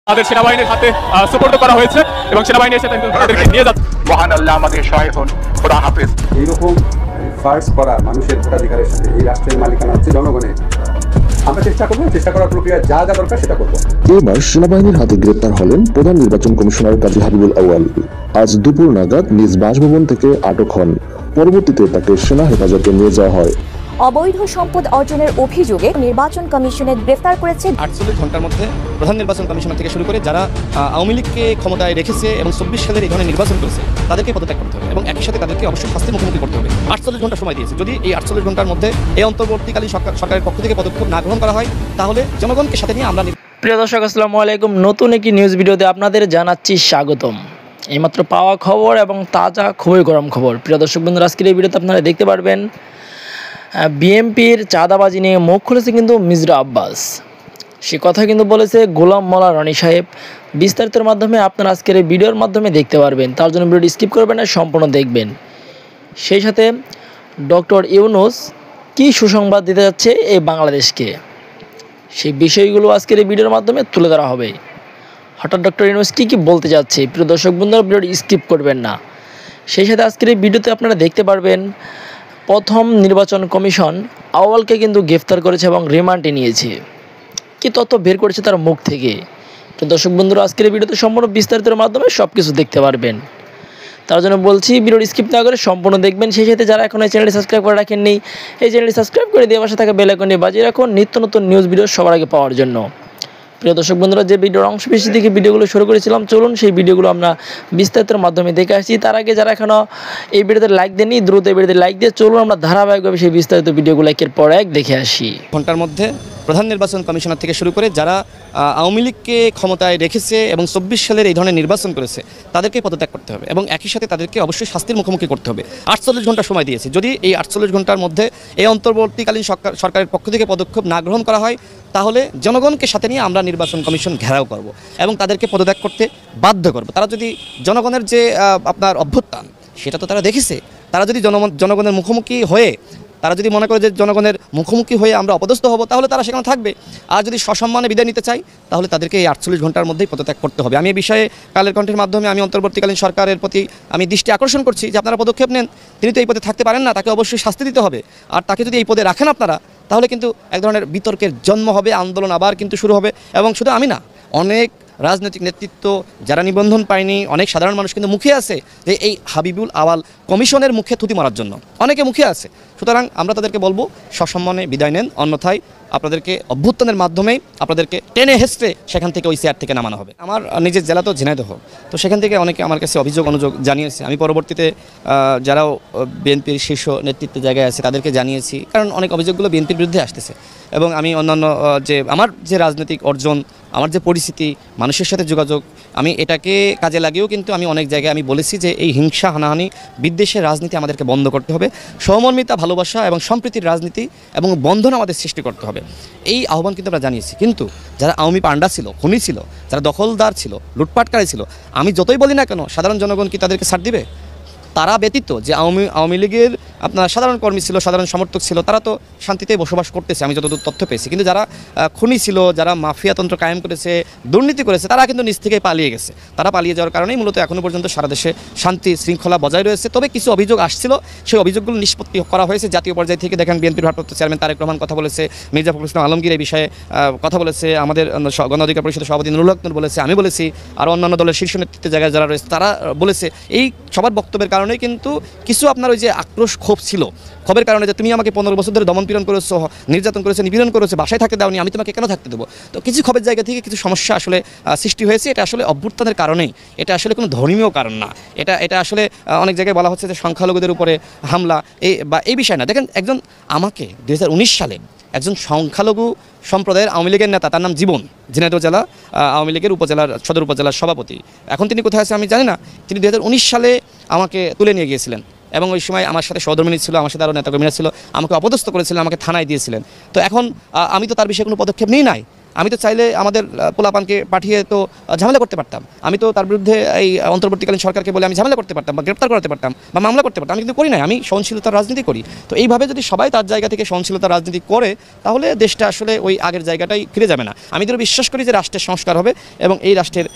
আমাদের সেনাবাহিনীর হাতে সুপর্দ করা হয়েছে এবং সেনাবাহিনী এসে তাদেরকে নিয়ে যাচ্ছে। মহান আল্লাহ আমাদের সহায় হন। খোদা হাফেজ। এইরকম ফার্স করা মানুষের ভোটাধিকারের সাথে এই রাষ্ট্রের মালিকানা হচ্ছে জনগণের। আমরা চেষ্টা করার প্রক্রিয়া যা যা দরকার সেটা করবো। এবার সেনাবাহিনীর হাতে গ্রেপ্তার হলেন প্রধান নির্বাচন কমিশনার কাজী হাবিবুল আউয়াল। আজ দুপুর নাগাদ নিজ বাসভবন থেকে আটক হন। পরবর্তীতে তাকে সেনা হেফাজতে নিয়ে যাওয়া হয়। অবৈধ সম্পদ অর্জনের অভিযোগে নির্বাচন কমিশনের গ্রেফতার করেছে 48 ঘন্টার মধ্যে প্রধান নির্বাচন কমিশনার থেকে শুরু করে যারা আওয়ামী লীগকে ক্ষমতায় রেখেছে এবং 24 সালের এই ধরনের নির্বাচন করেছে তাদেরকে পদত্যাগ করতে হবে এবং একই সাথে তাদেরকে অবশ্যই শাস্তির মুখোমুখি করতে হবে। 48 ঘন্টা সময় দিয়েছে। যদি এই 48 ঘন্টার মধ্যে এই অন্তর্বর্তীকালীন সরকারের পক্ষ থেকে পদক্ষেপ না গ্রহণ করা হয় তাহলে জনগণকে সাথে নিয়ে আমরা। প্রিয় দর্শক, আসসালামু আলাইকুম। নতুন একটি নিউজ ভিডিওতে আপনাদের জানাচ্ছি স্বাগতম। এইমাত্র পাওয়া খবর এবং তাজা খুবই গরম খবর। প্রিয় দর্শক বন্ধুরা, আজকের এই ভিডিওতে আপনারা দেখতে পারবেন বিএনপির চাঁদাবাজি নিয়ে মুখ খুলেছে কিন্তু মির্জা আব্বাস। সে কথা কিন্তু বলেছে গোলাম মোল্লা রনি সাহেব। বিস্তারিতের মাধ্যমে আপনারা আজকের এই ভিডিওর মাধ্যমে দেখতে পারবেন। তার জন্য ভিডিওটি স্কিপ করবেন না, সম্পূর্ণ দেখবেন। সেই সাথে ডক্টর ইউনূস কী সুসংবাদ দিতে যাচ্ছে এই বাংলাদেশকে, সেই বিষয়গুলো আজকের এই ভিডিওর মাধ্যমে তুলে ধরা হবে। হঠাৎ ডক্টর ইউনূস কী বলতে যাচ্ছে, প্রিয় দর্শক বন্ধুরা ভিডিওটি স্কিপ করবেন না। সেই সাথে আজকের এই ভিডিওতে আপনারা দেখতে পারবেন প্রথম নির্বাচন কমিশন আউয়ালকে কিন্তু গ্রেফতার করেছে এবং রিমান্ডে নিয়েছে। কি তথ্য বের করেছে তার মুখ থেকে, তো দর্শক বন্ধুরা আজকের এই ভিডিওতে সম্পূর্ণ বিস্তারিতের মাধ্যমে সব কিছু দেখতে পারবেন। তার জন্য বলছি ভিডিওটি স্কিপ না করে সম্পূর্ণ দেখবেন। সেই সাথে যারা এখন এই চ্যানেলটি সাবস্ক্রাইব করে রাখেননি, এই চ্যানেলটি সাবস্ক্রাইব করে দিয়ে পাশে থাকা বেল আইকনটি বাজিয়ে রাখুন নিত্য নতুন নিউজ ভিডিও সবার আগে পাওয়ার জন্য। প্রিয় দর্শক বন্ধুরা, যে ভিডিওর অংশ বেশি থেকে ভিডিওগুলো শুরু করেছিলাম, চলুন সেই ভিডিওগুলো আমরা বিস্তারিতের মাধ্যমে দেখে আসছি। তার আগে যারা এখনও এই ভিডিওতে লাইক দেননি, দ্রুত এই ভিডিওতে লাইক দিয়ে চলুন আমরা ধারাবাহিকভাবে সেই বিস্তারিত ভিডিওগুলো একের পর এক দেখে আসি। ঘন্টার মধ্যে প্রধান নির্বাচন কমিশনার থেকে শুরু করে যারা আওয়ামী লীগকে ক্ষমতায় রেখেছে এবং 24 সালের এই ধরনের নির্বাচন করেছে তাদেরকে পদত্যাগ করতে হবে এবং একই সাথে তাদেরকে অবশ্যই শাস্তির মুখোমুখি করতে হবে। 48 ঘন্টা সময় দিয়েছে। যদি এই 48 ঘন্টার মধ্যে এই অন্তর্বর্তীকালীন সরকারের পক্ষ থেকে পদক্ষেপ না গ্রহণ করা হয় তাহলে জনগণকে সাথে নিয়ে আমরা নির্বাচন কমিশন ঘেরাও করব এবং তাদেরকে পদত্যাগ করতে বাধ্য করব। তারা যদি জনগণের যে আপনার অভ্যুত্থান সেটা তো তারা দেখেছে, তারা যদি জনগণের মুখোমুখি হয়ে তারা যদি মনে করে যে জনগণের মুখোমুখি হয়ে আমরা অপদস্থ হব তাহলে তারা সেখানে থাকবে। আর যদি সসম্মানে বিদায় নিতে চাই তাহলে তাদেরকে এই 48 ঘন্টার মধ্যেই পদত্যাগ করতে হবে। আমি এই বিষয়ে কালের কণ্ঠের মাধ্যমে আমি অন্তর্বর্তীকালীন সরকারের প্রতি আমি দৃষ্টি আকর্ষণ করছি যে আপনারা পদক্ষেপ নেন। তিনি তো এই পদে থাকতে পারেন না, তাকে অবশ্যই শাস্তি দিতে হবে। আর তাকে যদি এই পদে রাখেন আপনারা তাহলে কিন্তু এক ধরনের বিতর্কের জন্ম হবে, আন্দোলন আবার কিন্তু শুরু হবে। এবং শুধু আমি না, অনেক রাজনৈতিক নেতৃত্ব যারা নিবন্ধন পায়নি, অনেক সাধারণ মানুষ কিন্তু মুখে আছে যে এই হাবিবুল আউয়াল কমিশনের মুখে থুতি মারার জন্য অনেকে মুখে আছে। সুতরাং আমরা তাদেরকে বলবো সসম্মানে বিদায় নেন, অন্যথায় আপনাদেরকে অভ্যুত্থানের মাধ্যমেই আপনাদেরকে টেনে হেসড়ে সেখান থেকে ওই চেয়ার থেকে নামানো হবে। আমার নিজের জেলা তো ঝিনাইদহ, তো সেখান থেকে অনেকে আমার কাছে অনুযোগ জানিয়েছে। আমি পরবর্তীতে যারাও বিএনপির শীর্ষ নেতৃত্বের জায়গায় আছে তাদেরকে জানিয়েছি, কারণ অনেক অভিযোগগুলো বিএনপির বিরুদ্ধে আসতেছে। এবং আমি অন্যান্য যে আমার যে রাজনৈতিক অর্জন, আমার যে পরিস্থিতি, মানুষের সাথে যোগাযোগ, আমি এটাকে কাজে লাগিয়েও কিন্তু আমি অনেক জায়গায় আমি বলেছি যে এই হিংসা, হানাহানি, বিদ্বেষের রাজনীতি আমাদেরকে বন্ধ করতে হবে। সহমর্মিতা, ভালোবাসা এবং সম্প্রীতির রাজনীতি এবং বন্ধন আমাদের সৃষ্টি করতে হবে। এই আহ্বান কিন্তু আমরা জানিয়েছি। কিন্তু যারা আওয়ামী পান্ডা ছিল, খুনি ছিল, যারা দখলদার ছিল, লুটপাটকারী ছিল, আমি যতই বলি না কেন সাধারণ জনগণ কি তাদেরকে ছাড় দিবে? তারা ব্যতীত যে আওয়ামী লীগের আপনার সাধারণ কর্মী ছিল, সাধারণ সমর্থক ছিল, তারা তো শান্তিতেই বসবাস করতেছে আমি যতদূর তথ্য পেয়েছি। কিন্তু যারা খুনি ছিল, যারা মাফিয়াতন্ত্র কায়েম করেছে, দুর্নীতি করেছে, তারা কিন্তু নিজ থেকেই পালিয়ে গেছে। তারা পালিয়ে যাওয়ার কারণেই মূলত এখনও পর্যন্ত সারা দেশে শান্তি শৃঙ্খলা বজায় রয়েছে। তবে কিছু অভিযোগ আসছিল, সেই অভিযোগগুলো নিষ্পত্তি করা হয়েছে জাতীয় পর্যায় থেকে। দেখেন বিএনপির ভারপ্রাপ্ত চেয়ারম্যান তারেক রহমান কথা বলেছে, মির্জা ফখরুল ইসলাম আলমগীর এই বিষয়ে কথা বলেছে, আমাদের গণ অধিকার পরিষদের সভাপতি নুরুল হক নূর বলেছে, আমি বলেছি, আর অন্যান্য দলের শীর্ষ নেতৃত্বের জায়গায় যারা রয়েছে তারা বলেছে। এই সবার বক্তব্যের কারণেই কিন্তু কিছু আপনার ওই যে আক্রোশ ক্ষোভ ছিল, ক্ষোভের কারণে যে তুমি আমাকে 15 বছর ধরে দমন পীড়ন করেছো, নির্যাতন করেছো, নিপীড়ন করেছো, বাসায় থাকতে দাওনি, আমি তোমাকে কেন থাকতে দেবো? তো কিছু ক্ষোভের জায়গা থেকে কিছু সমস্যা আসলে সৃষ্টি হয়েছে। এটা আসলে অভ্যুত্থানের কারণেই, এটা আসলে কোনো ধর্মীয় কারণ না। এটা আসলে অনেক জায়গায় বলা হচ্ছে যে সংখ্যালঘুদের উপরে হামলা এই বিষয় না। দেখেন, একজন আমাকে 2019 সালে একজন সংখ্যালঘু সম্প্রদায়ের আওয়ামী লীগের নেতা, তার নাম জীবন, ঝিনাইদহ জেলা আওয়ামী লীগের সদর উপজেলার সভাপতি, এখন তিনি কোথায় আছে আমি জানি না। তিনি 2019 সালে আমাকে তুলে নিয়ে গিয়েছিলেন এবং ওই সময় আমার সাথে সহধর্মিণী ছিল, আমার সাথে আরও নেতাকর্মীরা ছিল, আমাকে অপদস্থ করেছিলেন, আমাকে থানায় দিয়েছিলেন। তো এখন আমি তো তার বিষয়ে কোনো পদক্ষেপ নিই নাই। আমি তো চাইলে আমাদের পোলাপানকে পাঠিয়ে তো ঝামেলা করতে পারতাম, আমি তো তার বিরুদ্ধে এই অন্তর্বর্তীকালীন সরকারকে বলে আমি ঝামেলা করতে পারতাম বা গ্রেপ্তার করতে পারতাম বা মামলা করতে পারতাম, আমি কিন্তু করি নাই, আমি সহনশীলতার রাজনীতি করি। তো এইভাবে যদি সবাই তার জায়গা থেকে সহনশীলতার রাজনীতি করে তাহলে দেশটা আসলে ওই আগের জায়গাটাই ফিরে যাবে না। আমি তো বিশ্বাস করি যে রাষ্ট্রের সংস্কার হবে এবং এই রাষ্ট্রের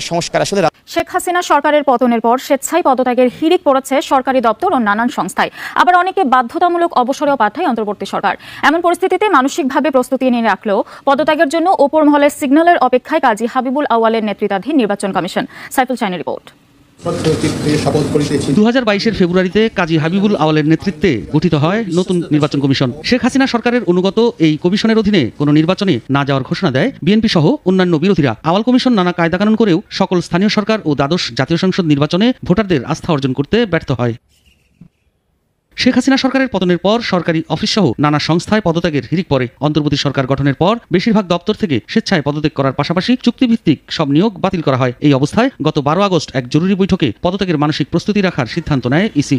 সংস্কার আসলে। শেখ হাসিনা সরকারের পতনের পর স্বেচ্ছায় পদত্যাগের হিড়িক পড়েছে সরকারি দপ্তর ও নানান সংস্থায়, আবার অনেকে বাধ্যতামূলক অবসরেও পাঠায় অন্তর্বর্তী সরকার। এমন পরিস্থিতিতে মানসিকভাবে প্রস্তুতি নিয়ে রাখলেও পদত্যাগের জন্য ওপর মহলের সিগন্যালের অপেক্ষায় কাজী হাবিবুল আউয়ালের নেতৃত্বাধীন নির্বাচন কমিশন। সাইফুল চাইনের রিপোর্ট। 2022-এর ফেব্রুয়ারিতে কাজী হাবিবুল আউয়ালের নেতৃত্বে গঠিত হয় নতুন নির্বাচন কমিশন। শেখ হাসিনা সরকারের অনুগত এই কমিশনের অধীনে কোনো নির্বাচনে না যাওয়ার ঘোষণা দেয় বিএনপি সহ অন্যান্য বিরোধীরা। আউয়াল কমিশন নানা কায়দাকানুন করেও সকল স্থানীয় সরকার ও দ্বাদশ জাতীয় সংসদ নির্বাচনে ভোটারদের আস্থা অর্জন করতে ব্যর্থ হয়। শেখ হাসিনা সরকারের পতনের পর সরকারি অফিস সহ নানা সংস্থায় পদত্যাগের হিড়িক পড়ে। অন্তর্বর্তী সরকার গঠনের পর বেশিরভাগ দপ্তর থেকে স্বেচ্ছায় পদত্যাগ করার পাশাপাশি চুক্তিভিত্তিক সব নিয়োগ বাতিল করা হয়। এই অবস্থায় গত 12 আগস্ট এক জরুরি বৈঠকে পদত্যাগের মানসিক প্রস্তুতি রাখার সিদ্ধান্ত নেয় ইসি।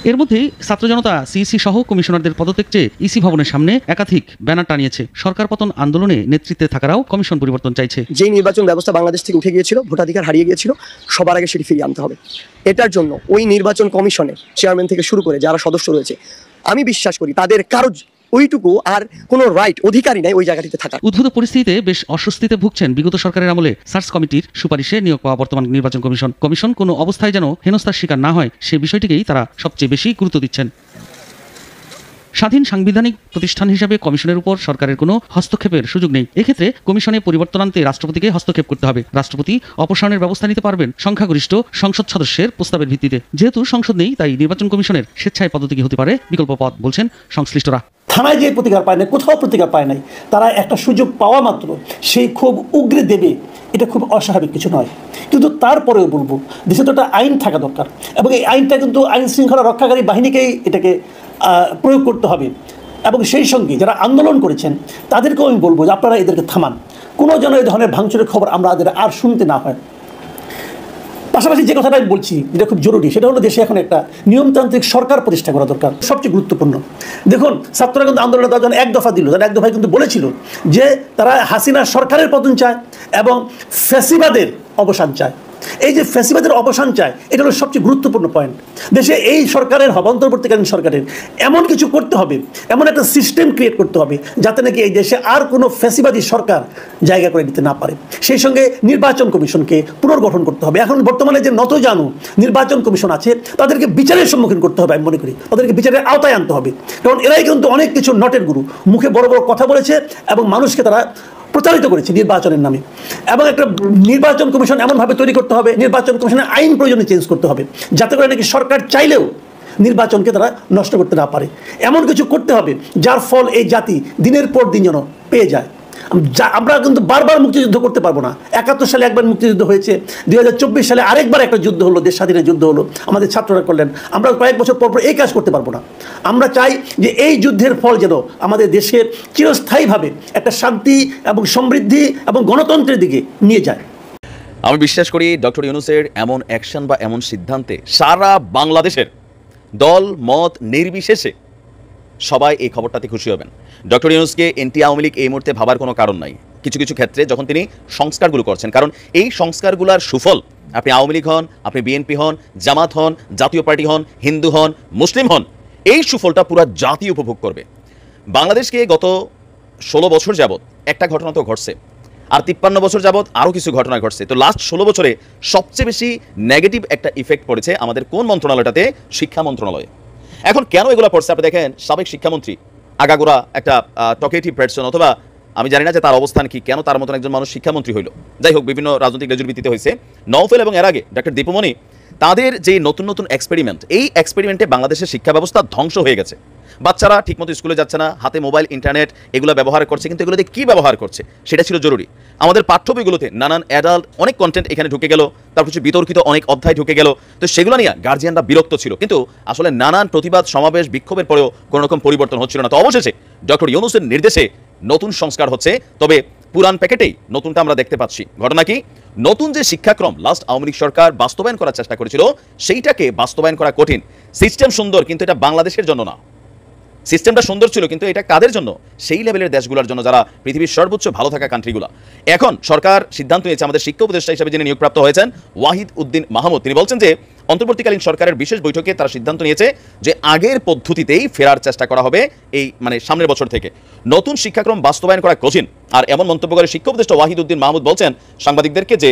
এর মধ্যেই ছাত্র জনতা সিইসি সহ কমিশনারদের পদত্যাগ চেয়ে ইসি ভবনের সামনে একাধিক ব্যানার টানিয়েছে। সরকার পতন আন্দোলনে নেতৃত্বে থাকারাও কমিশন পরিবর্তন চাইছে। যে নির্বাচন ব্যবস্থা বাংলাদেশ থেকে উঠে গিয়েছিল, ভোটাধিকার হারিয়ে গিয়েছিল, সবার আগে সেটি ফিরিয়ে আনতে হবে। এটার জন্য ওই নির্বাচন কমিশনের চেয়ারম্যান থেকে শুরু করে যারা সদস্য রয়েছে, আমি বিশ্বাস করি তাদের কারো ওইটুকু আর কোনো রাইট অধিকারই নাই ওই জায়গাটিতে থাকার। উদ্ভূত পরিস্থিতিতে বেশ অস্বস্তিতে ভুগছেন বিগত সরকারের আমলে সার্চ কমিটির সুপারিশে নিয়োগ পাওয়া বর্তমান নির্বাচন কমিশন কোনো অবস্থায় যেন হেনস্থার শিকার না হয় সে বিষয়টিকেই তারা সবচেয়ে বেশি গুরুত্ব দিচ্ছেন। স্বাধীন সাংবিধানিক প্রতিষ্ঠান হিসেবে কমিশনের উপর সরকারের কোনো হস্তক্ষেপের সুযোগ নেই। এক্ষেত্রে কমিশনে পরিবর্তন আনতে রাষ্ট্রপতিকে হস্তক্ষেপ করতে হবে। রাষ্ট্রপতি অপসারণের ব্যবস্থা নিতে পারবেন সংখ্যাগরিষ্ঠ সংসদ সদস্যের প্রস্তাবের ভিত্তিতে। যেহেতু সংসদ নেই, তাই নির্বাচন কমিশনের স্বেচ্ছায় পদত্যাগী হতে পারে বিকল্প পথ বলছেন সংশ্লিষ্টরা। থানায় যে প্রতিকার পায় না, কোথাও প্রতিকার পায় নাই, তারা একটা সুযোগ পাওয়া মাত্র সেই খুব উগরে দেবে, এটা খুব অস্বাভাবিক কিছু নয়। কিন্তু তারপরেও বলবো দেশে তো একটা আইন থাকা দরকার এবং এই আইনটা কিন্তু আইন শৃঙ্খলা রক্ষাকারী বাহিনীকেই এটাকে প্রয়োগ করতে হবে। এবং সেই সঙ্গে যারা আন্দোলন করেছেন তাদেরকেও আমি বলবো যে আপনারা এদেরকে থামান, কোনো যেন এই ধরনের ভাঙচুরের খবর আমরা আর শুনতে না হয়। পাশাপাশি যে কথাটা আমি বলছি যেটা খুব জরুরি, সেটা হলো দেশে এখন একটা নিয়মতান্ত্রিক সরকার প্রতিষ্ঠা করা দরকার, সবচেয়ে গুরুত্বপূর্ণ। দেখুন, ছাত্ররা কিন্তু আন্দোলনে তারা যখন এক দফা দিল, তারা এক দফায় কিন্তু বলেছিল যে তারা হাসিনা সরকারের পতন চায় এবং ফ্যাসিবাদের অবসান চায়। এই যে ফ্যাসিবাদের অবসান চায়, এটা হলো সবচেয়ে গুরুত্বপূর্ণ পয়েন্ট। দেশে এই সরকারের হবে, অন্তর্বর্তীকালীন সরকারের এমন কিছু করতে হবে, এমন একটা সিস্টেম ক্রিয়েট করতে হবে যাতে নাকি এই দেশে আর কোনো ফ্যাসিবাদী সরকার জায়গা করে নিতে না পারে। সেই সঙ্গে নির্বাচন কমিশনকে পুনর্গঠন করতে হবে। এখন বর্তমানে যে নতজানু নির্বাচন কমিশন আছে তাদেরকে বিচারের সম্মুখীন করতে হবে, আমি মনে করি তাদেরকে বিচারের আওতায় আনতে হবে। কারণ এরাই কিন্তু অনেক কিছু নটের গুরু, মুখে বড় বড় কথা বলেছে এবং মানুষকে তারা প্রচারিত করেছে নির্বাচনের নামে। এবং একটা নির্বাচন কমিশন এমনভাবে তৈরি করতে হবে, নির্বাচন কমিশনের আইন প্রয়োজনে চেঞ্জ করতে হবে যাতে করে নাকি সরকার চাইলেও নির্বাচনকে তারা নষ্ট করতে না পারে। এমন কিছু করতে হবে যার ফল এই জাতি দিনের পর দিন যেন পেয়ে যায়। আমরা কিন্তু বারবার মুক্তিযুদ্ধ করতে পারবো না। 71 সালে একবার মুক্তিযুদ্ধ হয়েছে, 2024 সালে আরেকবার একটা যুদ্ধ হলো, দেশ স্বাধীনের যুদ্ধ হলো, আমাদের ছাত্ররা করলেন। আমরা কয়েক বছর পর এই কাজ করতে পারবো না। আমরা চাই যে এই যুদ্ধের ফল যেন আমাদের দেশকে চিরস্থায়ীভাবে একটা শান্তি এবং সমৃদ্ধি এবং গণতন্ত্রের দিকে নিয়ে যায়। আমি বিশ্বাস করি ডক্টর ইউনূসের এমন অ্যাকশন বা এমন সিদ্ধান্তে সারা বাংলাদেশের দল মত নির্বিশেষে সবাই এই খবরটাতে খুশি হবেন। ডক্টর ইউনূসকে এনটি আওয়ামী লীগ এই মুহূর্তে ভাবার কোনো কারণ নাই কিছু কিছু ক্ষেত্রে, যখন তিনি সংস্কারগুলো করছেন। কারণ এই সংস্কারগুলোর সুফল আপনি আওয়ামী লীগ হন, আপনি বিএনপি হন, জামাত হন, জাতীয় পার্টি হন, হিন্দু হন, মুসলিম হন, এই সুফলটা পুরো জাতি উপভোগ করবে। বাংলাদেশকে গত 16 বছর যাবৎ একটা ঘটনা তো ঘটছে, আর 53 বছর যাবৎ আরও কিছু ঘটনা ঘটছে। তো লাস্ট 16 বছরে সবচেয়ে বেশি নেগেটিভ একটা ইফেক্ট পড়েছে আমাদের কোন মন্ত্রণালয়টাতে? শিক্ষা মন্ত্রণালয়ে। এখন কেন এগুলো পড়ছে? আপনি দেখেন, সাবেক শিক্ষামন্ত্রী আগাগোড়া একটা টকেটিভ পার্সন, অথবা আমি জানি না যে তার অবস্থান কি, কেন তার মতন একজন মানুষ শিক্ষামন্ত্রী হইল। যাই হোক, বিভিন্ন রাজনৈতিক লেজুর ভিত্তিতে হয়েছে। নওফেল এবং এর আগে ডক্টর দীপুমণি, তাদের যে নতুন নতুন এক্সপেরিমেন্ট, এই এক্সপেরিমেন্টে বাংলাদেশের শিক্ষা ব্যবস্থা ধ্বংস হয়ে গেছে। বাচ্চারা ঠিকমতো স্কুলে যাচ্ছে না, হাতে মোবাইল, ইন্টারনেট এগুলো ব্যবহার করছে, কিন্তু এগুলোতে কী ব্যবহার করছে সেটা ছিল জরুরি। আমাদের পাঠ্য বইগুলোতে নানান অ্যাডাল্ট অনেক কন্টেন্ট এখানে ঢুকে গেল, তারপর হচ্ছে বিতর্কিত অনেক অধ্যায় ঢুকে গেল। তো সেগুলো নিয়ে গার্জিয়ানরা বিরক্ত ছিল, কিন্তু আসলে নানান প্রতিবাদ সমাবেশ বিক্ষোভের পরেও কোনো রকম পরিবর্তন হচ্ছিল না। তো অবশেষে ডক্টর ইউনূসের নির্দেশে নতুন সংস্কার হচ্ছে, তবে পুরান প্যাকেটেই নতুনটা আমরা দেখতে পাচ্ছি। ঘটনা কি? নতুন যে শিক্ষাক্রম লাস্ট আওয়ামী লীগ সরকার বাস্তবায়ন করার চেষ্টা করেছিল, সেইটাকে বাস্তবায়ন করা কঠিন। সিস্টেম সুন্দর, কিন্তু এটা বাংলাদেশের জন্য না। সিস্টেমটা সুন্দর ছিল, কিন্তু এটা কাদের জন্য? সেই লেভেলের দেশগুলোর জন্য যারা পৃথিবীর সর্বোচ্চ ভালো থাকা কান্ট্রিগুলো। এখন সরকার সিদ্ধান্ত নিয়েছে, আমাদের শিক্ষা উপদেষ্টা হিসেবে যিনি নিয়োগপ্রাপ্ত হয়েছেন ওয়াহিদ উদ্দিন মাহমুদ, তিনি বলছেন যে অন্তর্বর্তীকালীন সরকারের বিশেষ বৈঠকে তারা সিদ্ধান্ত নিয়েছে যে আগের পদ্ধতিতেই ফেরার চেষ্টা করা হবে এই সামনের বছর থেকে। নতুন শিক্ষাক্রম বাস্তবায়ন করা কঠিন। আর এমন মন্তব্য করে শিক্ষা উপদেষ্টা ওয়াহিদ উদ্দিন মাহমুদ বলছেন সাংবাদিকদেরকে যে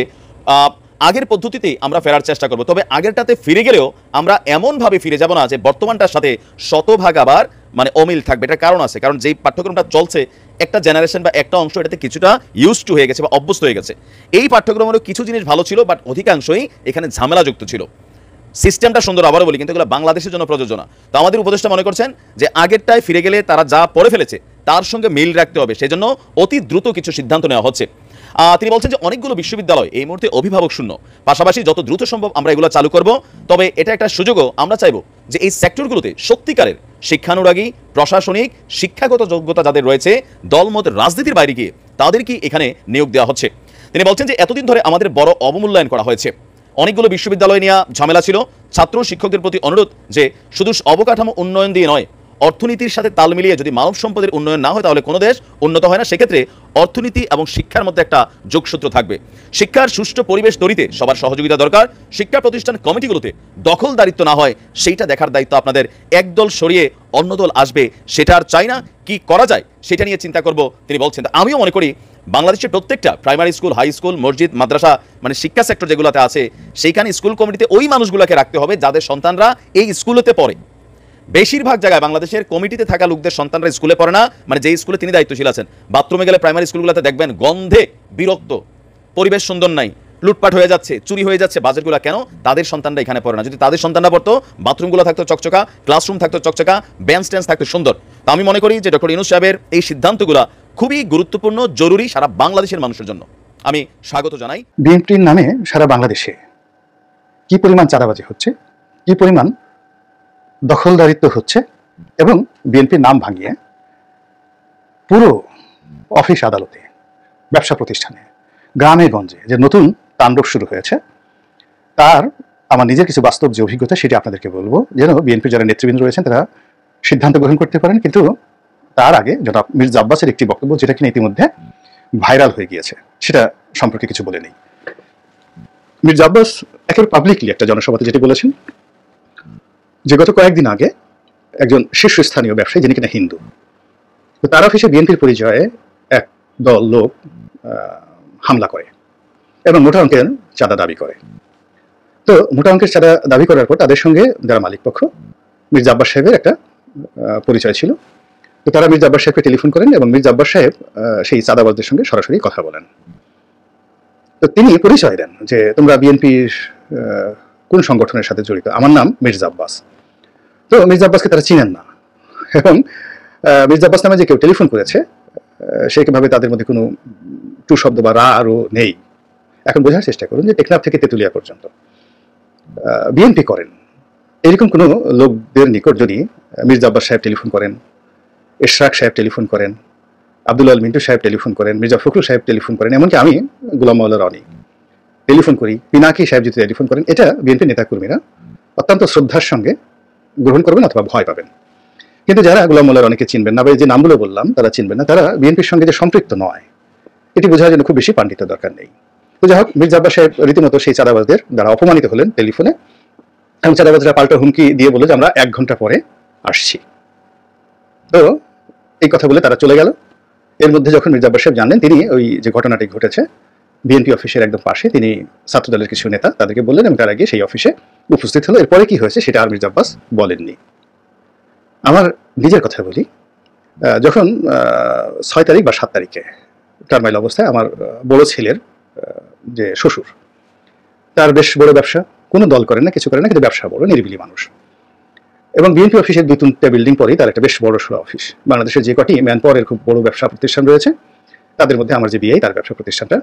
আগের পদ্ধতিতেই আমরা ফেরার চেষ্টা করব, তবে আগেরটাতে ফিরে গেলেও আমরা এমনভাবে ফিরে যাব না যে বর্তমানটার সাথে শতভাগ আবার অমিল থাকবে। এটার কারণ আছে, কারণ যেই পাঠ্যক্রমটা চলছে একটা জেনারেশন বা একটা অংশ এটাতে কিছুটা ইউজ টু হয়ে গেছে বা অভ্যস্ত হয়ে গেছে। এই পাঠ্যক্রমেরও কিছু জিনিস ভালো ছিল, বাট অধিকাংশই এখানে ঝামেলাযুক্ত ছিল। সিস্টেমটা সুন্দর, আবারও বলি, কিন্তু এগুলো বাংলাদেশের জন্য প্রযোজ্য না। তো আমাদের উপদেষ্টা মনে করছেন যে আগেরটায় ফিরে গেলে তারা যা পড়ে ফেলেছে তার সঙ্গে মিল রাখতে হবে, সেজন্য অতি দ্রুত কিছু সিদ্ধান্ত নেওয়া হচ্ছে। তিনি বলছেন যে অনেকগুলো বিশ্ববিদ্যালয় এই মুহূর্তে অভিভাবক শূন্য, পাশাপাশি যত দ্রুত সম্ভব আমরা এগুলো চালু করব। তবে এটা একটা সুযোগও, আমরা চাইব যে এই সেক্টরগুলোতে সত্যিকারের শিক্ষানুরাগী, প্রশাসনিক, শিক্ষাগত যোগ্যতা যাদের রয়েছে দলমত রাজনীতির বাইরে গিয়ে তাদেরকে এখানে নিয়োগ দেওয়া হচ্ছে। তিনি বলছেন যে এতদিন ধরে আমাদের বড় অবমূল্যায়ন করা হয়েছে, অনেকগুলো বিশ্ববিদ্যালয় নিয়ে ঝামেলা ছিল। ছাত্র শিক্ষকদের প্রতি অনুরোধ যে শুধু অবকাঠামো উন্নয়ন দিয়ে নয়, অর্থনীতির সাথে তাল মিলিয়ে যদি মানব সম্পদের উন্নয়ন না হয় তাহলে কোনো দেশ উন্নত হয় না। সেক্ষেত্রে অর্থনীতি এবং শিক্ষার মধ্যে একটা যোগসূত্র থাকবে। শিক্ষার সুষ্ঠু পরিবেশ তৈরিতে সবার সহযোগিতা দরকার। শিক্ষা প্রতিষ্ঠান কমিটিগুলোতে দখলদারিত্ব না হয় সেইটা দেখার দায়িত্ব আপনাদের। একদল সরিয়ে অন্য দল আসবে সেটা আর চাই না। কি করা যায় সেটা নিয়ে চিন্তা করব তিনি বলছেন। আমিও মনে করি বাংলাদেশের প্রত্যেকটা প্রাইমারি স্কুল, হাই স্কুল, মসজিদ, মাদ্রাসা শিক্ষা সেক্টর যেগুলোতে আছে সেইখানে স্কুল কমিটিতে ওই মানুষগুলোকে রাখতে হবে যাদের সন্তানরা এই স্কুলেতে পড়ে। বেশিরভাগ জায়গায় বাংলাদেশের কমিটিতে থাকা লোকদের সন্তানরা স্কুলে পড়ে না, যেই স্কুলে তিনি দায়িত্বশীল আছেন। বাথরুমে গেলে প্রাইমারি স্কুলগুলোতে দেখবেন গন্ধে বিরক্ত, পরিবেশ সুন্দর নাই, লুটপাট হয়ে যাচ্ছে, চুরি হয়ে যাচ্ছে, বাজেটগুলো কেন? তাদের সন্তানরা এখানে পড়ে না। যদি তাদের সন্তানরা পড়তো, বাথরুমগুলো থাকতো চকচকা, ক্লাসরুম থাকতো চকচকা, বেঞ্চ টেন্স থাকতো সুন্দর। তো আমি মনে করি যে ডক্টর ইউনূস সাহেবের এই সিদ্ধান্তগুলো খুবই গুরুত্বপূর্ণ, জরুরি সারা বাংলাদেশের মানুষের জন্য। আমি স্বাগত জানাই। বিএনপির নামে সারা বাংলাদেশে কি পরিমাণ চাঁদাবাজি হচ্ছে, কি পরিমাণ দখলদারিত্ব হচ্ছে, এবং বিএনপির নাম ভাঙিয়ে পুরো অফিস আদালতে, ব্যবসা প্রতিষ্ঠানে, গ্রামে গঞ্জে যে নতুন তাণ্ডব শুরু হয়েছে, তার আমার নিজের কিছু বাস্তব যে অভিজ্ঞতা সেটি আপনাদেরকে বলবো, যেন বিএনপির যারা নেতৃবৃন্দ রয়েছেন তারা সিদ্ধান্ত গ্রহণ করতে পারেন। কিন্তু তার আগে জনাব মির্জা আব্বাসের একটি বক্তব্য, যেটা কিনা ইতিমধ্যে ভাইরাল হয়ে গিয়েছে, সেটা সম্পর্কে কিছু বলে নেই। মির্জা আব্বাস একেবারে পাবলিকলি একটা জনসভাতে যেটি বলেছেন যে গত কয়েকদিন আগে একজন শীর্ষস্থানীয় ব্যবসায়ী, যিনি কিনা হিন্দু, তো তার অফিসে বিএনপির পরিচয়ে এক দল লোক হামলা করে এবং মোটা অঙ্কের চাঁদা দাবি করে। তো মোটা অঙ্কের চাঁদা দাবি করার পর তাদের সঙ্গে যারা মালিক পক্ষ, মির্জা আব্বাস সাহেবের একটা পরিচয় ছিল। তো তারা মির্জা আব্বাস সাহেবকে টেলিফোন করেন এবং মির্জা আব্বাস সাহেব সেই চাঁদাবাজদের সঙ্গে সরাসরি কথা বলেন। তো তিনি পরিচয় দেন যে তোমরা বিএনপির কোন সংগঠনের সাথে জড়িত, আমার নাম মির্জা আব্বাস। তো মির্জা আব্বাসকে তারা চিনেন না, এবং মির্জা আব্বাস নামে যে কেউ টেলিফোন করেছে সেভাবে তাদের মধ্যে কোনো টু শব্দ বা রা আরও নেই। এখন বোঝার চেষ্টা করুন যে টেকনাফ থেকে তেঁতুলিয়া পর্যন্ত বিএনপি করেন এরকম কোনো লোকদের নিকট যদি মির্জা আব্বাস সাহেব টেলিফোন করেন, ইশরাক সাহেব টেলিফোন করেন, আব্দুল আল মিন্টু সাহেব টেলিফোন করেন, মির্জা ফখরুল সাহেব টেলিফোন করেন, এমনকি আমি গোলাম মাওলা রনি টেলিফোন করি, পিনাকি সাহেব যদি টেলিফোন করেন, এটা বিএনপি নেতাকর্মীরা অত্যন্ত শ্রদ্ধার সঙ্গে গ্রহণ করবেন অথবা ভয় পাবেন। কিন্তু যারা গোলাম মাওলা রনিকে চিনবেন না, বা যে নামগুলো বললাম তারা চিনবেন না, তারা বিএনপির সঙ্গে যে সম্পৃক্ত নয় এটি বোঝার জন্য খুব বেশি পাণ্ডিত্য দরকার নেই। তো যাই হোক, মির্জা আব্বাস সাহেব রীতিমতো সেই চাঁদাবাজদের দ্বারা অপমানিত হলেন টেলিফোনে, এবং চাঁদাবাজরা পাল্টা হুমকি দিয়ে বলল যে আমরা 1 ঘন্টা পরে আসছি। তো এই কথা বলে তারা চলে গেল। এর মধ্যে যখন মির্জা আব্বাস সাহেব জানলেন, তিনি ওই যে ঘটনাটি ঘটেছে বিএনপি অফিসের একদম পাশে, তিনি ছাত্রদলের কিছু নেতা তাদেরকে বললেন এবং তারা গিয়ে সেই অফিসে উপস্থিত হলো। এরপরে কি হয়েছে সেটা আর মির্জা আব্বাস বলেননি। আমার নিজের কথা বলি, যখন 6 তারিখ বা 7 তারিখে টার্মাইল অবস্থায় আমার বড় ছেলের যে শ্বশুর, তার বেশ বড় ব্যবসা, কোনো দল করেন না, কিছু করেন না, কিন্তু ব্যবসা বড়, নিরিবিলি মানুষ, এবং বিএনপি অফিসের 2-3টা বিল্ডিং পরেই তার একটা বেশ বড় সড়ো অফিস। বাংলাদেশের যে কটি ম্যান পাওয়ারের খুব বড় ব্যবসা প্রতিষ্ঠান রয়েছে তাদের মধ্যে আমার যে বিআই, তার ব্যবসা প্রতিষ্ঠানটা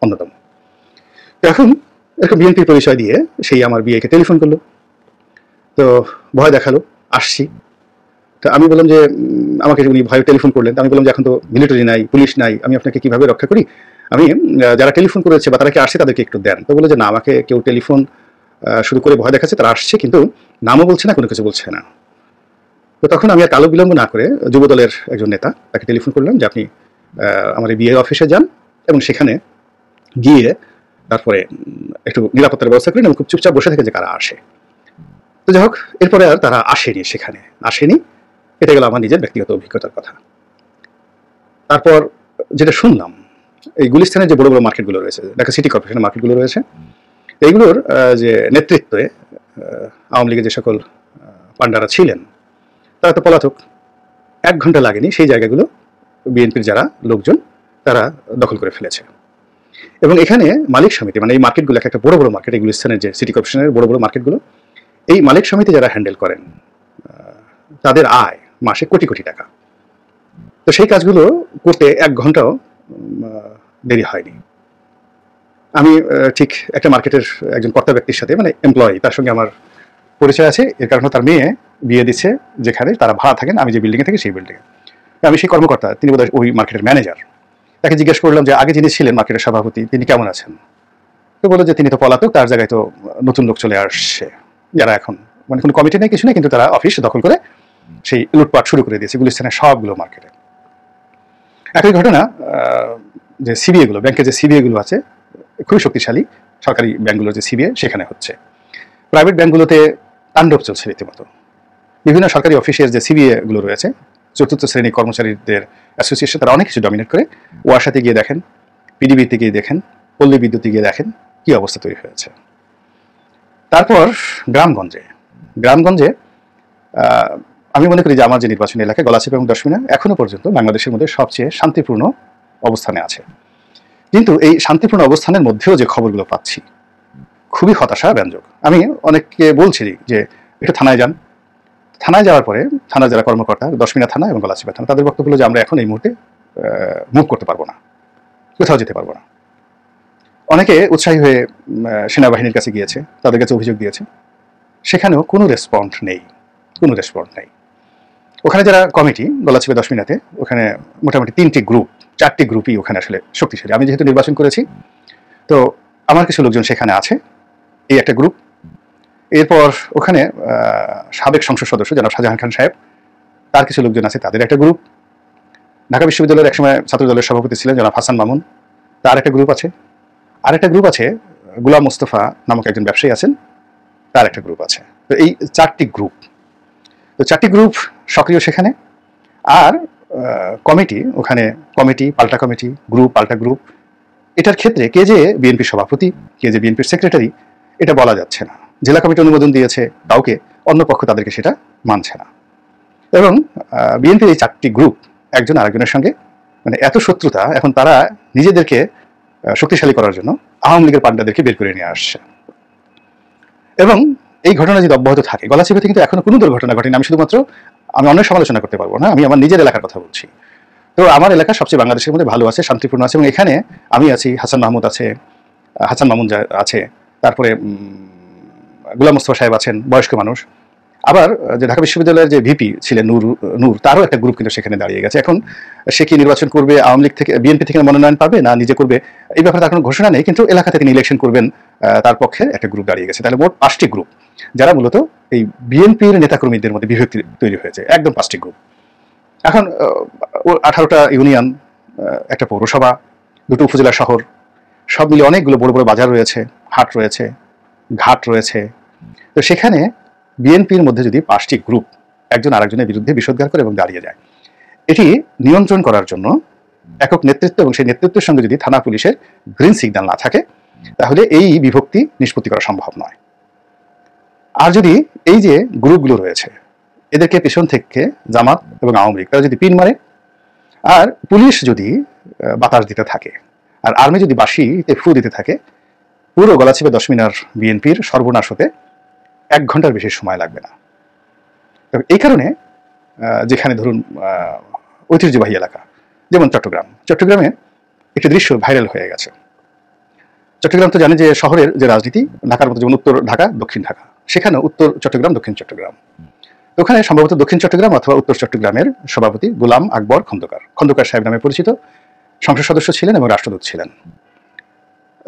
অন্যতম। এখন এরকম বিএনপির পরিচয় দিয়ে সেই আমার বিআইকে টেলিফোন করলো, তো ভয় দেখালো, আসছি। তো আমি বললাম যে আমাকে উনি ভয় টেলিফোন করলেন, আমি বললাম যে এখন তো মিলিটারি নাই, পুলিশ নাই, আমি আপনাকে কিভাবে রক্ষা করি, আমি যারা টেলিফোন করেছে বা তারা কি আসছে তাদেরকে একটু দেন। তো বলে যে না, আমাকে কেউ টেলিফোন শুরু করে ভয় দেখাচ্ছে, তারা আসছে, কিন্তু নামও বলছে না, কোনো কিছু বলছে না। তো তখন আমি আর কালো বিলম্ব না করে যুবদলের একজন নেতা তাকে টেলিফোন করলাম যে আপনি আমার এই বিএ অফিসে যান এবং সেখানে গিয়ে তারপরে একটু নিরাপত্তার ব্যবস্থা করেন এবং খুব চুপচাপ বসে থেকে যে কারা আসে। তো যাই হোক, এরপরে আর তারা সেখানে আসেনি। এটা গেল আমার নিজের ব্যক্তিগত অভিজ্ঞতার কথা। তারপর যেটা শুনলাম, এই গুলিস্তানের যে বড় বড় মার্কেটগুলো রয়েছে, ঢাকা সিটি কর্পোরেশনের মার্কেটগুলো রয়েছে, এইগুলোর যে নেতৃত্বে আওয়ামী লীগের যে সকল পান্ডারা ছিলেন তারা তো পলাতক। 1 ঘন্টা লাগেনি সেই জায়গাগুলো বিএনপির যারা লোকজন তারা দখল করে ফেলেছে। এবং এখানে মালিক সমিতি, মানে এই মার্কেটগুলো একটা বড় বড় মার্কেট, এই গুলিস্তানের যে সিটি কর্পোরেশনের বড় বড় মার্কেটগুলো, এই মালিক সমিতি যারা হ্যান্ডেল করেন তাদের আয় মাসে কোটি কোটি টাকা। তো সেই কাজগুলো করতে 1 ঘন্টাও দেরি হয়নি। আমি ঠিক একটা মার্কেটের একজন কর্তা ব্যক্তির সাথে, মানে এমপ্লয়ি, তার সঙ্গে আমার পরিচয় আছে। এর কারণে তার মেয়ে বিয়ে দিচ্ছে যেখানে তারা ভাড়া থাকেন, আমি যে বিল্ডিংয়ে থাকি সেই বিল্ডিংয়ে। আমি সেই কর্মকর্তা, তিনি বোধহয় ওই মার্কেটের ম্যানেজার। তাকে জিজ্ঞেস করলাম যে আগে যিনি ছিলেন মার্কেটের সভাপতি তিনি কেমন আছেন। তো বললো যে তিনি তো পলাতক, তার জায়গায় তো নতুন লোক চলে আসছে, যারা এখন মানে কোনো কমিটি নেই, কিছু নেই, কিন্তু তারা অফিস দখল করে সেই লুটপাট শুরু করে দিয়েছে গুলিস্তানের সবগুলো মার্কেটে। একই ঘটনা যে সিবিএ গুলো, ব্যাংকের যে সিবিএ গুলো আছে খুবই শক্তিশালী, সরকারি ব্যাংকগুলোর যে সিবিএ সেখানে হচ্ছে। প্রাইভেট ব্যাংকগুলোতে তাণ্ডব চলছে রীতিমতো। বিভিন্ন সরকারি অফিসের যে সিবিএ গুলো রয়েছে, 4র্থ শ্রেণী কর্মচারীদের অ্যাসোসিয়েশন, তারা অনেক কিছু ডমিনেট করে। ওয়াসাতে গিয়ে দেখেন, পিডিবিতে গিয়ে দেখেন, পল্লী বিদ্যুতে গিয়ে দেখেন কি অবস্থা তৈরি হয়েছে। তারপর গ্রামগঞ্জে আমি মনে করি যে আমার যে নির্বাচনী এলাকা গলাচিপা এবং দশমিনা এখনো পর্যন্ত বাংলাদেশের মধ্যে সবচেয়ে শান্তিপূর্ণ অবস্থানে আছে। কিন্তু এই শান্তিপূর্ণ অবস্থানের মধ্যেও যে খবরগুলো পাচ্ছি খুবই হতাশাব্যঞ্জক। আমি অনেককে বলছি যে একটু থানায় যান। থানায় যাওয়ার পরে থানার যারা কর্মকর্তা, দশমিনা থানা এবং গলাচিপা থানা, তাদের বক্তব্য হলো যে আমরা এখন এই মুহূর্তে মুভ করতে পারবো না, কোথাও যেতে পারবো না। অনেকে উৎসাহী হয়ে সেনাবাহিনীর কাছে গিয়েছে, তাদের কাছে অভিযোগ দিয়েছে, সেখানেও কোনো রেসপন্ড নেই। ওখানে যারা কমিটি গলাচিপা দশমিনাতে, ওখানে মোটামুটি 4টি গ্রুপই ওখানে আসলে শক্তিশালী। আমি যেহেতু নির্বাচন করেছি, তো আমার কিছু লোকজন সেখানে আছে, এই একটা গ্রুপ। এরপর ওখানে সাবেক সংসদ সদস্য জনাব শাহজাহান খান সাহেব, তার কিছু লোকজন আছে, তাদের একটা গ্রুপ। ঢাকা বিশ্ববিদ্যালয়ের একসময় ছাত্র দলের সভাপতি ছিলেন জনাব হাসান মামুন, তার একটা গ্রুপ আছে। আর একটা গ্রুপ আছে গোলাম মোস্তফা নামক একজন ব্যবসায়ী আছেন, তার একটা গ্রুপ আছে। তো এই 4টি গ্রুপ সক্রিয় সেখানে। আর কমিটি, ওখানে কমিটি পাল্টা কমিটি, গ্রুপ পাল্টা গ্রুপ, এটার ক্ষেত্রে কে যে বিএনপি সভাপতি, কে যে বিএনপির সেক্রেটারি, এটা বলা যাচ্ছে না। জেলা কমিটি অনুমোদন দিয়েছে কাউকে, অন্য পক্ষ তাদেরকে সেটা মানছে না। এবং বিএনপির এই 4টি গ্রুপ একজন আরেকজনের সঙ্গে মানে এত শত্রুতা, এখন তারা নিজেদেরকে শক্তিশালী করার জন্য আওয়ামী লীগের পান্ডাদেরকে বের করে নিয়ে আসছে। এবং এই ঘটনা যদি অব্যাহত থাকে, গলাচিপাতে কিন্তু এখনো কোনো দুর্ঘটনা ঘটেনি। আমি অন্য সমালোচনা করতে পারবো না, আমি আমার নিজের এলাকার কথা বলছি। তো আমার এলাকা সবচেয়ে বাংলাদেশের মধ্যে ভালো আছে, শান্তিপূর্ণ আছে। এবং এখানে আমি আছি, হাসান মামুন আছে, তারপরে গোলাম মোস্তফা সাহেব আছেন, বয়স্ক মানুষ। আবার যে ঢাকা বিশ্ববিদ্যালয়ের যে ভিপি ছিলেন নূর, তারও একটা গ্রুপ কিন্তু সেখানে দাঁড়িয়ে গেছে। এখন সে কি নির্বাচন করবে, আওয়ামী লীগ থেকে বিএনপি থেকে মনোনয়ন পাবে না নিজে করবে, এই ব্যাপারে তার কোনো ঘোষণা নেই, কিন্তু এলাকাতে তিনি ইলেকশন করবেন, তার পক্ষে একটা গ্রুপ দাঁড়িয়ে গেছে। তাহলে মোট 5টি গ্রুপ, যারা মূলত এই বিএনপির নেতাকর্মীদের মধ্যে বিভক্তি তৈরি হয়েছে, একদম 5টি গ্রুপ। এখন 18টা ইউনিয়ন, একটা পৌরসভা, 2টো উপজেলা শহর, সব মিলে অনেকগুলো বড় বড় বাজার রয়েছে, হাট রয়েছে, ঘাট রয়েছে। তো সেখানে বিএনপির মধ্যে যদি 5টি গ্রুপ একজন আরেকজনের বিরুদ্ধে বিষোদ্গার করে এবং দাঁড়িয়ে যায়, এটি নিয়ন্ত্রণ করার জন্য একক নেতৃত্ব এবং সেই নেতৃত্বের সঙ্গে যদি থানা পুলিশের গ্রিন সিগন্যাল না থাকে, তাহলে এই বিভক্তি নিষ্পত্তি করা সম্ভব নয়। আর যদি এই যে গ্রুপগুলো রয়েছে এদেরকে পেছন থেকে জামাত এবং আওয়ামী লীগ তারা যদি পিন মারে, আর পুলিশ যদি বাতাস দিতে থাকে, আর আর্মি যদি বাঁশিতে ফু দিতে থাকে, পুরো গলাচিপা দশমিনার বিএনপির সর্বনাশ হতে 1 ঘন্টার বেশি সময় লাগবে না। এই কারণে যেখানে ধরুন ঐতিহ্যবাহী এলাকা যেমন চট্টগ্রামে একটি দৃশ্য ভাইরাল হয়ে গেছে। চট্টগ্রাম তো জানে যে শহরের যে রাজনীতি, ঢাকার মতো যেমন উত্তর ঢাকা দক্ষিণ ঢাকা, সেখানে উত্তর চট্টগ্রাম দক্ষিণ চট্টগ্রাম। ওখানে সম্ভবত দক্ষিণ চট্টগ্রাম অথবা উত্তর চট্টগ্রামের সভাপতি গোলাম আকবর খন্দকার সাহেব নামে পরিচিত সংসদ সদস্য ছিলেন এবং রাষ্ট্রদূত ছিলেন।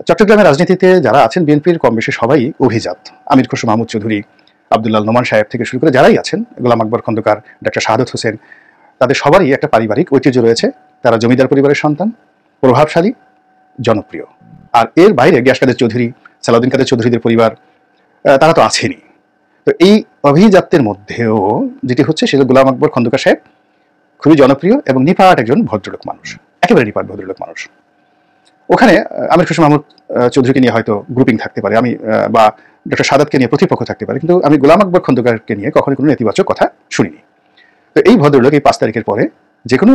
চট্টগ্রামের রাজনীতিতে যারা আছেন বিএনপির কম বেশি সবাই অভিজাত। আমির খসরু মাহমুদ চৌধুরী, আব্দুল্লাহ নোমান সাহেব থেকে শুরু করে যারাই আছেন, গোলাম আকবর খন্দকার, ডক্টর শাহাদত হোসেন, তাদের সবারই একটা পারিবারিক ঐতিহ্য রয়েছে। তারা জমিদার পরিবারের সন্তান, প্রভাবশালী, জনপ্রিয়। আর এর বাইরে গিয়াস কাদের চৌধুরী, সালাউদ্দিন কাদের চৌধুরীদের পরিবার, তারা তো আছেনই। তো এই অভিজাত্যের মধ্যেও যেটি হচ্ছে সেটা গোলাম আকবর খন্দকার সাহেব খুবই জনপ্রিয় এবং নিপাট একজন ভদ্রলোক মানুষ, একেবারে নিপাট ভদ্রলোক মানুষ। ওখানে আমির খসরু মাহমুদ চৌধুরীকে নিয়ে হয়তো গ্রুপিং থাকতে পারে, আমি বা ডক্টর সাদাতকে নিয়ে প্রতিপক্ষ থাকতে পারে, কিন্তু আমি গোলাম আকবর খন্দকারকে নিয়ে কখনো কোনো নেতিবাচক কথা শুনিনি। তো এই ভদ্রলোক এই 5 তারিখের পরে যে কোনো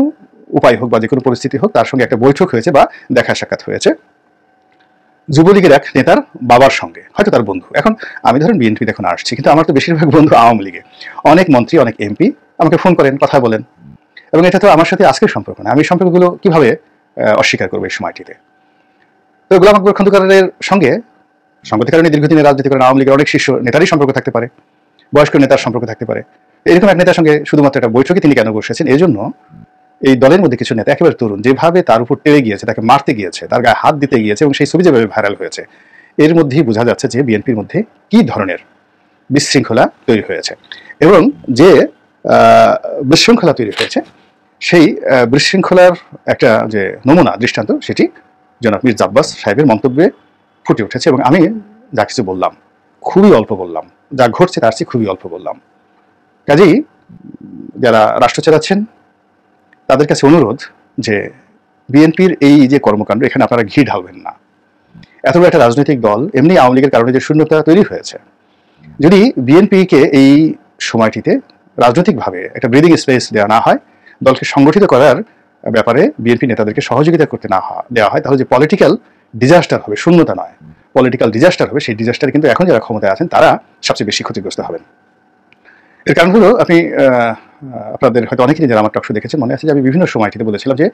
উপায় হোক বা যে কোনো পরিস্থিতি হোক তার সঙ্গে একটা বৈঠক হয়েছে বা দেখা সাক্ষাৎ হয়েছে যুবলীগের এক নেতার বাবার সঙ্গে, হয়তো তার বন্ধু। এখন আমি ধরেন বিএনপিতে এখন আসছি, কিন্তু আমার তো বেশিরভাগ বন্ধু আওয়ামী লীগে। অনেক মন্ত্রী, অনেক এমপি আমাকে ফোন করেন, কথা বলেন, এবং এটা তো আমার সাথে আজকের সম্পর্ক না। আমি সম্পর্কগুলো কিভাবে অস্বীকার করবো এই সময়টিতে? তো গোলাম আকবর খন্দকারের সঙ্গে সংগতি কারণে দীর্ঘদিনের রাজনীতি করেন, আওয়ামী লীগের অনেক শীর্ষ নেতারই সম্পর্ক থাকতে পারে, বয়স্ক নেতার সম্পর্ক থাকতে পারে। এরকম এক নেতার সঙ্গে শুধুমাত্র একটা বৈঠকে তিনি কেন বসেছেন? এই জন্য এই দলের মধ্যে কিছু নেতা একেবারে তরুণ, যেভাবে তার উপর টেরে গিয়েছে, তাকে মারতে গিয়েছে, তার গায়ে হাত দিতে গিয়েছে, এবং সেই ছবি যেভাবে ভাইরাল হয়েছে, এর মধ্যেই বোঝা যাচ্ছে যে বিএনপির মধ্যে কি ধরনের বিশৃঙ্খলা তৈরি হয়েছে। এবং যে বিশৃঙ্খলা তৈরি হয়েছে সেই বিশৃঙ্খলার একটা যে নমুনা দৃষ্টান্ত সেটি জনাব মির্জা আব্বাস সাহেবের মন্তব্যে ফুটে উঠেছে। এবং আমি যা কিছু বললাম খুবই অল্প বললাম, যা ঘটছে তার চেয়ে খুবই অল্প বললাম। কাজেই যারা রাষ্ট্র চালাচ্ছেন তাদের কাছে অনুরোধ যে বিএনপির এই যে কর্মকাণ্ড, এখানে আপনারা ঘি ঢালবেন না। এত বড় একটা রাজনৈতিক দল, এমনি আওয়ামী লীগের কারণে যে শূন্যতা তৈরি হয়েছে, যদি বিএনপিকে এই সময়টিতে রাজনৈতিকভাবে একটা ব্রিদিং স্পেস দেওয়া না হয়, দলকে সংগঠিত করার ব্যাপারে বিএনপি নেতাদেরকে সহযোগিতা করতে না দেওয়া হয়, তাহলে যে পলিটিক্যাল ডিজাস্টার হবে, শূন্যতা নয়, পলিটিক্যাল ডিজাস্টার হবে। সেই ডিজাস্টারে কিন্তু এখন যারা ক্ষমতায় আছেন তারা সবচেয়ে বেশি ক্ষতিগ্রস্ত হবেন। এর কারণ হলো, আপনি আপনাদের হয়তো অনেকেই যারা আমার টকশো দেখেছেন মনে আছে যে আমি বিভিন্ন সময়টিতে বলেছিলাম যে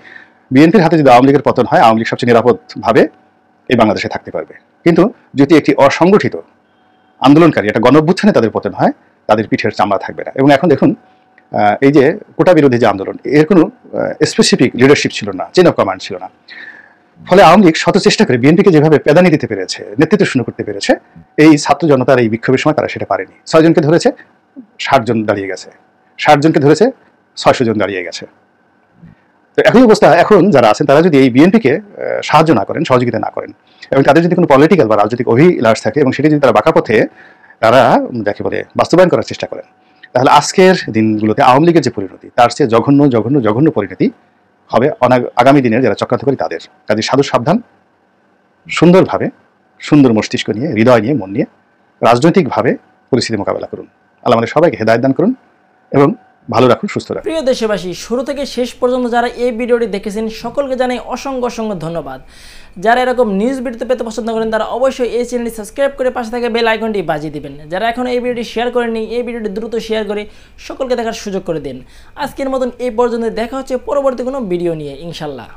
বিএনপির হাতে যদি আওয়ামী লীগের পতন হয়, আওয়ামী লীগ সবচেয়ে নিরাপদভাবে এই বাংলাদেশে থাকতে পারবে। কিন্তু যদি একটি অসংগঠিত আন্দোলনকারী, একটা গণঅভ্যুত্থানে তাদের পতন হয়, তাদের পিঠের চামড়া থাকবে না। এবং এখন দেখুন, এই যে কোটা বিরোধী যে আন্দোলন, এর কোনো স্পেসিফিক লিডারশিপ ছিল না, চেন অফ কমান্ড ছিল না। ফলে আওয়ামী লীগ শত চেষ্টা করে বিএনপিকে যেভাবে পেদানি দিতে পেরেছে, নেতৃত্ব শূন্য করতে পেরেছে, এই ছাত্র জনতার এই বিক্ষোভের সময় তারা সেটা পারেনি। 6 জনকে ধরেছে, 60 জন দাঁড়িয়ে গেছে, 60 জনকে ধরেছে, 600 জন দাঁড়িয়ে গেছে। তো একই অবস্থা এখন যারা আছেন তারা যদি এই বিএনপিকে সাহায্য না করেন, সহযোগিতা না করেন, এবং তাদের যদি কোনো পলিটিক্যাল বা রাজনৈতিক অভিলাষ থাকে এবং সেটি যদি তারা বাঁকা পথে তারা যাকে বলে বাস্তবায়ন করার চেষ্টা করেন, তাহলে আজকের দিনগুলোতে আওয়ামী লীগের যে পরিণতি, তার চেয়ে জঘন্য জঘন্য জঘন্য পরিণতি হবে আগামী দিনের যারা চক্রান্তকারী তাদের। তাদের সাধু সাবধান, সুন্দরভাবে, সুন্দর মস্তিষ্ক নিয়ে, হৃদয় নিয়ে, মন নিয়ে রাজনৈতিকভাবে পরিস্থিতি মোকাবেলা করুন। আল্লাহ আমাদের সবাইকে হেদায়েত দান করুন এবং ভালো রাখুন, সুস্থ রাখুন। প্রিয় দেশবাসী, শুরু থেকে শেষ পর্যন্ত যারা এই ভিডিওটি দেখেছেন সকলকে জানাই অসংখ্য অসংখ্য ধন্যবাদ। যারা এরকম নিউজ ভিডিও পেতে পছন্দ করেন তারা অবশ্যই এই চ্যানেলটি সাবস্ক্রাইব করে পাশে থাকা বেল আইকনটি বাজিয়ে দিবেন। যারা এখন এই ভিডিওটি শেয়ার করেননি, এই ভিডিওটি দ্রুত শেয়ার করে সকলকে দেখার সুযোগ করে দিন। আজকের মতন এই পর্যন্ত, দেখা হচ্ছে পরবর্তী কোনো ভিডিও নিয়ে ইনশাল্লাহ।